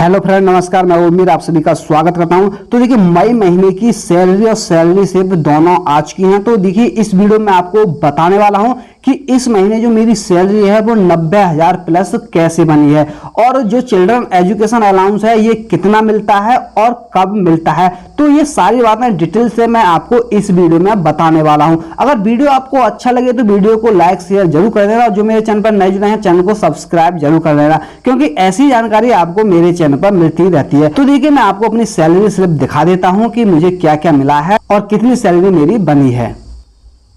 Hello friend, नमस्कार। मैं उम्मीद आप सभी का स्वागत करता हूं। तो देखिए, मई महीने की सैलरी और सैलरी स्लिप दोनों आ चुकी हैं। तो देखिए, इस वीडियो में आपको बताने वाला हूं कि इस महीने जो मेरी सैलरी है वो 90,000 प्लस कैसे बनी है, और जो चिल्ड्रन एजुकेशन अलाउंस है ये कितना मिलता है और कब मिलता है। तो ये सारी बातें डिटेल से मैं आपको इस वीडियो में बताने वाला हूं। अगर वीडियो आपको अच्छा लगे तो वीडियो को लाइक शेयर जरूर कर देना, और जो मेरे चैनल पर नए जुड़े हैं चैनल को सब्सक्राइब जरूर कर देना, क्योंकि ऐसी जानकारी आपको मेरे चैनल पर मिलती रहती है। तो देखिए, मैं आपको अपनी सैलरी स्लिप दिखा देता हूं कि मुझे क्या क्या मिला है और कितनी सैलरी मेरी बनी है।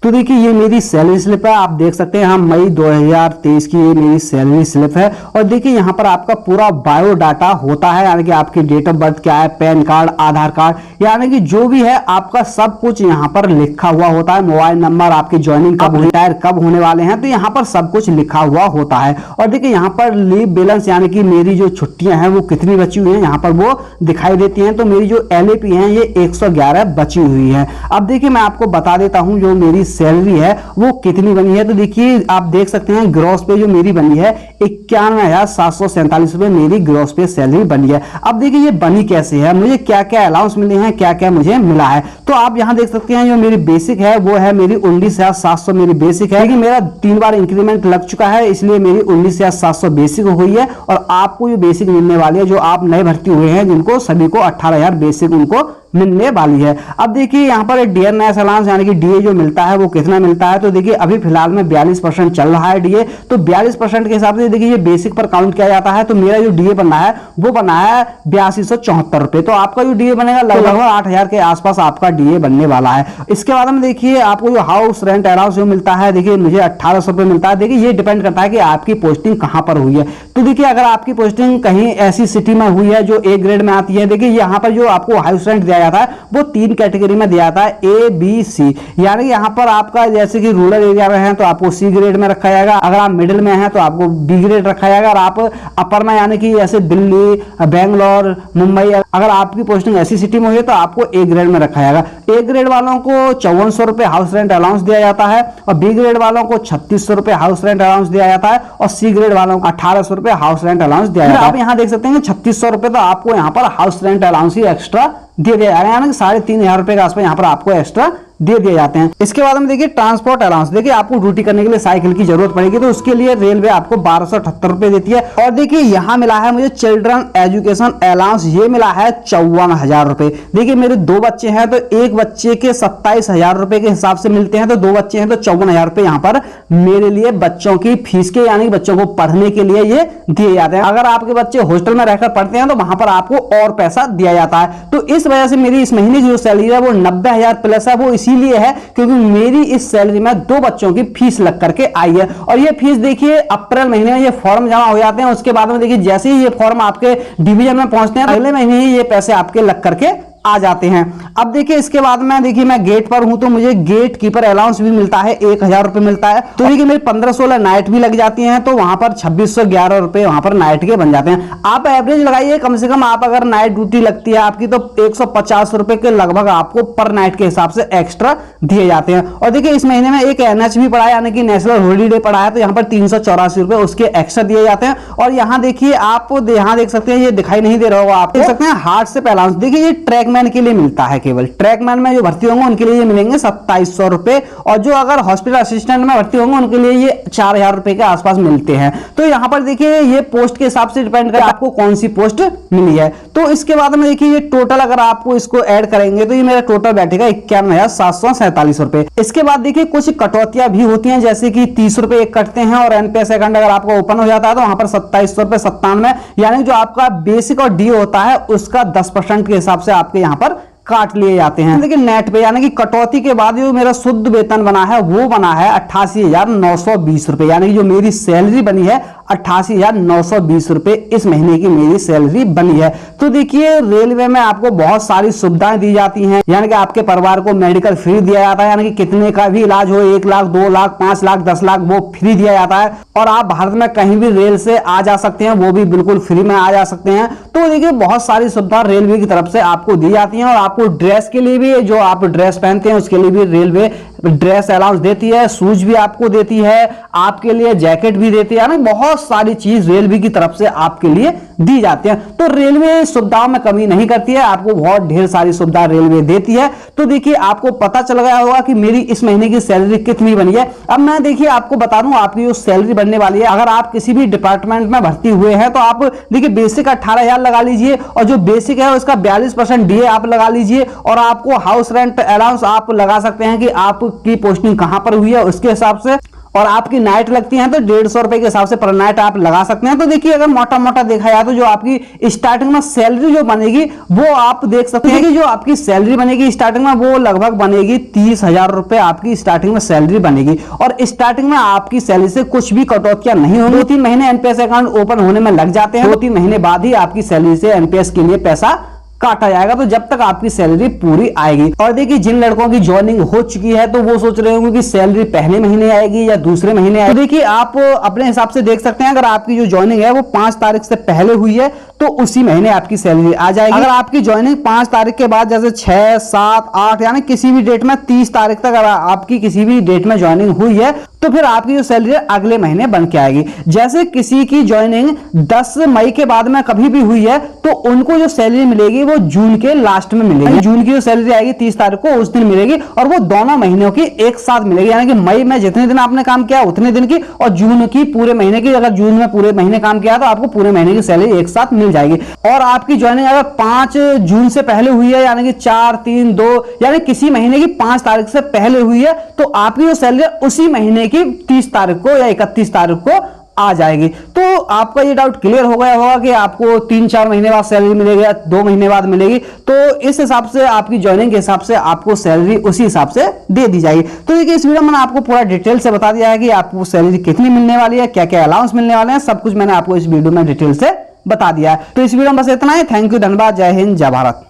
तो देखिए, ये मेरी सैलरी स्लिप है। आप देख सकते हैं, मई 2023 की ये मेरी सैलरी स्लिप है। और देखिए, यहाँ पर आपका पूरा बायोडाटा होता है, यानी कि आपकी डेट ऑफ बर्थ क्या है, पैन कार्ड, आधार कार्ड, यानी कि जो भी है आपका सब कुछ यहाँ पर लिखा हुआ होता है। मोबाइल नंबर, आपकी ज्वाइनिंग कब, रिटायर कब होने वाले हैं, तो यहाँ पर सब कुछ लिखा हुआ होता है। और देखिए, यहाँ पर लीव बैलेंस, यानी कि मेरी जो छुट्टियां हैं वो कितनी बची हुई हैं, यहाँ पर वो दिखाई देती हैं। तो मेरी जो LAP है ये 111 बची हुई है। अब देखिए, मैं आपको बता देता हूँ जो मेरी सैलरी है वो कितनी बनी है। तो देखिए, आप देख सकते हैं ग्रॉस पे जो मेरी बनी है 91,747 रुपए मेरी ग्रॉस पे सैलरी बनी है। अब देखिए, ये बनी कैसे है, मुझे क्या क्या अलाउंस मिले हैं, क्या क्या मुझे मिला है। तो आप यहां देख सकते हैं जो मेरी बेसिक है वो है मेरी 19,700 मेरी बेसिक है। लेकिन मेरा 3 बार इंक्रीमेंट लग चुका है, इसलिए मेरी 19,700 बेसिक हुई है। और आपको ये बेसिक मिलने वाली है जो आप नए भर्ती हुए हैं, जिनको सभी को 18,000 बेसिक उनको मिलने वाली है। अब देखिए, यहाँ पर डियरनेस अलाउंस यानी कि DA जो मिलता है वो कितना मिलता है। तो देखिए, अभी फिलहाल में 42% चल रहा है DA। तो 42% के हिसाब से देखिए ये बेसिक पर काउंट किया जाता है। तो मेरा जो DA बना है वो बना है 8274 रुपए। तो आपका जो DA बनेगा लगभग 8,000 के आसपास आपका DA बनने वाला है। इसके बाद में देखिए, आपको जो हाउस रेंट अलाउंस जो मिलता है, देखिए मुझे 1800 रुपए मिलता है। देखिए, ये डिपेंड करता है कि आपकी पोस्टिंग कहां पर हुई है। तो देखिए, अगर आपकी पोस्टिंग कहीं ऐसी सिटी में हुई है जो A ग्रेड में आती है, देखिए यहाँ पर जो आपको हाउस रेंट दिया जाता है वो 3 कैटेगरी में दिया जाता है, A, B, C। यानी यहाँ पर आपका जैसे कि रूरल एरिया में है तो आपको C ग्रेड में रखा जाएगा, अगर आप मिडिल में हैं तो आपको B ग्रेड रखा जाएगा, और आप अपर में यानी कि जैसे दिल्ली, बेंगलोर, मुंबई, अगर आपकी पोस्टिंग ऐसी सिटी में हुई है तो आपको A ग्रेड में रखा जाएगा। A ग्रेड वालों को 5400 रुपए हाउस रेंट अलाउंस दिया जाता है, और B ग्रेड वालों को 3600 रुपए हाउस रेंट अलाउंस दिया जाता है, और C ग्रेड वालों को 1800 रुपए हाउस रेंट अलाउंस दिया जाता है। आप यहाँ देख सकते हैं 3600 रुपए तो आपको यहाँ पर हाउस रेंट अलाउंस ही एक्स्ट्रा दे दिया जाएगा, यानी कि 3,500 रुपए के आसपास यहाँ पर आपको एक्स्ट्रा दे दिए जाते हैं। इसके बाद में देखिए ट्रांसपोर्ट अलाउंस, देखिए आपको ड्यूटी करने के लिए साइकिल की जरूरत पड़ेगी, तो उसके लिए रेलवे आपको 1278 रुपए देती है। और देखिए, यहाँ मिला है मुझे चिल्ड्रन एजुकेशन अलाउंस, ये मिला है 54,000 रुपए। देखिए, मेरे 2 बच्चे हैं तो एक बच्चे के 27,000 रुपए के हिसाब से मिलते हैं, तो 2 बच्चे हैं तो 54,000 रुपए यहाँ पर मेरे लिए बच्चों की फीस के, यानी बच्चों को पढ़ने के लिए ये दिए जाते हैं। अगर आपके बच्चे हॉस्टल में रहकर पढ़ते हैं तो वहां पर आपको और पैसा दिया जाता है। तो इस वजह से मेरी इस महीने की जो सैलरी है वो 90,000 प्लस है। वो इसीलिए है क्योंकि मेरी इस सैलरी में 2 बच्चों की फीस लग करके आई है। और ये फीस देखिए अप्रैल महीने में ये फॉर्म जमा हो जाते हैं, उसके बाद में देखिए जैसे ही ये फॉर्म आपके डिवीजन में पहुंचते हैं अगले महीने ही ये पैसे आपके लग करके आ जाते हैं। अब देखिए, इसके बाद में देखिए मैं गेट पर हूं तो मुझे गेट कीपर अलाउंस भी मिलता है, 1,000 रुपए मिलता है। तो देखिए, मेरी 15-16 नाइट भी लग जाती हैं, तो वहां पर 2611 रुपए वहां पर नाइट के बन जाते हैं। आप एवरेज लगाइए, कम से कम आप अगर नाइट ड्यूटी लगती है आपकी तो 150 रुपए के लगभग आपको पर नाइट के हिसाब से एक्स्ट्रा दिए जाते हैं। और देखिए, इस महीने में एक NH भी पड़ा है, यानी कि नेशनल हॉलीडे पड़ा है, तो यहाँ पर 384 रुपए उसके एक्स्ट्रा दिए जाते हैं। और यहाँ देखिए, आप यहाँ देख सकते हैं, ये दिखाई नहीं दे रहा होगा, आप देख सकते हैं हार्डशिप अलाउंस। देखिए, ये ट्रैकमैन के लिए मिलता है, केवल ट्रैकमैन में जो भर्ती होंगे उनके लिए ये मिलेंगे 2700 रुपए, और जो अगर हॉस्पिटल असिस्टेंट में भर्ती होंगे उनके लिए ये 4,000 रुपए के आसपास मिलते हैं। तो यहाँ पर देखिए, ये पोस्ट के हिसाब से डिपेंड करता है आपको कौन सी पोस्ट मिली है। तो इसके बाद में देखिए, ये टोटल अगर आपको इसको ऐड करेंगे तो ये मेरा टोटल बैठेगा 91,747 रुपए। इसके बाद देखिए, कुछ कटौतियां भी होती हैं, जैसे कि 30 रुपए एक कटते हैं, और NPS अकाउंट अगर आपका ओपन हो जाता है तो वहां पर 2700 रुपए 97, यानी जो आपका बेसिक और DA होता है उसका 10% के हिसाब से आपके यहाँ पर काट लिए जाते हैं। देखिए, नेट पे यानी कि कटौती के बाद जो मेरा शुद्ध वेतन बना है वो बना है 88,920 रुपए, यानी कि जो मेरी सैलरी बनी है 88,920 रुपए इस महीने की मेरी सैलरी बनी है। तो देखिए, रेलवे में आपको बहुत सारी सुविधाएं दी जाती हैं, यानी कि आपके परिवार को मेडिकल फ्री दिया जाता है, यानी कि कितने का भी इलाज हो, 1 लाख, 2 लाख, 5 लाख, 10 लाख वो फ्री दिया जाता है। और आप भारत में कहीं भी रेल से आ जा सकते हैं, वो भी बिल्कुल फ्री में आ जा सकते हैं। तो देखिए, बहुत सारी सुविधा रेलवे की तरफ से आपको दी जाती है। और आपको ड्रेस के लिए भी, जो आप ड्रेस पहनते हैं उसके लिए भी रेलवे ड्रेस अलाउंस देती है, शूज भी आपको देती है, आपके लिए जैकेट भी देती है, बहुत सारी चीज रेलवे की तरफ से आपके लिए दी जाती है। तो रेलवे सुविधाओं में कमी नहीं करती है, आपको बहुत ढेर सारी सुविधा रेलवे देती है। तो देखिए आपको पता चल गया होगा कि मेरी इस महीने की सैलरी कितनी बनी है। अब मैं देखिए आपको बता दूं आपकी जो सैलरी बनने वाली है, अगर आप किसी भी डिपार्टमेंट में भर्ती हुए हैं तो आप देखिए बेसिक 18,000 लगा लीजिए, और जो बेसिक है उसका 42% डीए आप लगा लीजिए, और आपको हाउस रेंट अलाउंस आप लगा सकते हैं कि आपकी पोस्टिंग कहां पर हुई है उसके हिसाब से, और आपकी नाइट लगती है तो 150 रुपए के हिसाब से पर नाइट आप लगा सकते हैं। तो देखिए अगर मोटा मोटा देखा जाए तो जो आपकी स्टार्टिंग में सैलरी जो बनेगी वो आप देख सकते हैं कि जो आपकी सैलरी बनेगी स्टार्टिंग में वो लगभग बनेगी 30,000 रुपए आपकी स्टार्टिंग में सैलरी बनेगी। और स्टार्टिंग में आपकी सैलरी से कुछ भी कटौतियां नहीं होंगी। 2-3 महीने एनपीएस अकाउंट ओपन होने में लग जाते हैं, 2-3 महीने बाद ही आपकी सैलरी से एनपीएस के लिए पैसा काटा जाएगा, तो जब तक आपकी सैलरी पूरी आएगी। और देखिए जिन लड़कों की ज्वाइनिंग हो चुकी है तो वो सोच रहे होंगे कि सैलरी पहले महीने आएगी या दूसरे महीने आएगी। तो देखिए आप अपने हिसाब से देख सकते हैं, अगर आपकी जो ज्वाइनिंग है वो 5 तारीख से पहले हुई है तो उसी महीने आपकी सैलरी आ जाएगी। अगर आपकी ज्वाइनिंग 5 तारीख के बाद जैसे 6, 7, 8 यानी किसी भी डेट में 30 तारीख तक अगर आपकी किसी भी डेट में ज्वाइनिंग हुई है तो फिर आपकी जो सैलरी अगले महीने बन के आएगी। जैसे किसी की ज्वाइनिंग 10 मई के बाद में कभी भी हुई है तो उनको जो सैलरी मिलेगी वो जून के लास्ट में मिलेगी। जून की जो सैलरी आएगी 30 तारीख को उस दिन मिलेगी, और वो दोनों महीनों की एक साथ मिलेगी, यानी कि मई में जितने दिन आपने काम किया उतने दिन की, और जून की पूरे महीने की। अगर जून में पूरे महीने काम किया तो आपको पूरे महीने की सैलरी एक साथ मिल जाएगी। और आपकी ज्वाइनिंग अगर 5 जून से पहले हुई है, यानी कि 4, 3, 2 यानी किसी महीने की 5 तारीख से पहले हुई है, तो आपकी जो सैलरी उसी महीने की 30 तारीख को या 31 तारीख को आ जाएगी। तो आपका ये डाउट क्लियर हो गया होगा कि आपको 3-4 महीने बाद सैलरी मिलेगी या 2 महीने बाद मिलेगी। तो इस हिसाब से आपकी ज्वाइनिंग के हिसाब से आपको सैलरी उसी हिसाब से दे दी जाएगी। तो देखिए इस वीडियो में मैंने आपको पूरा डिटेल से बता दिया है कि आपको सैलरी कितनी मिलने वाली है, क्या क्या अलाउंस मिलने वाले हैं, सब कुछ मैंने आपको इस वीडियो में डिटेल से बता दिया है। तो इस वीडियो में बस इतना ही। थैंक यू, धन्यवाद, जय हिंद, जय भारत।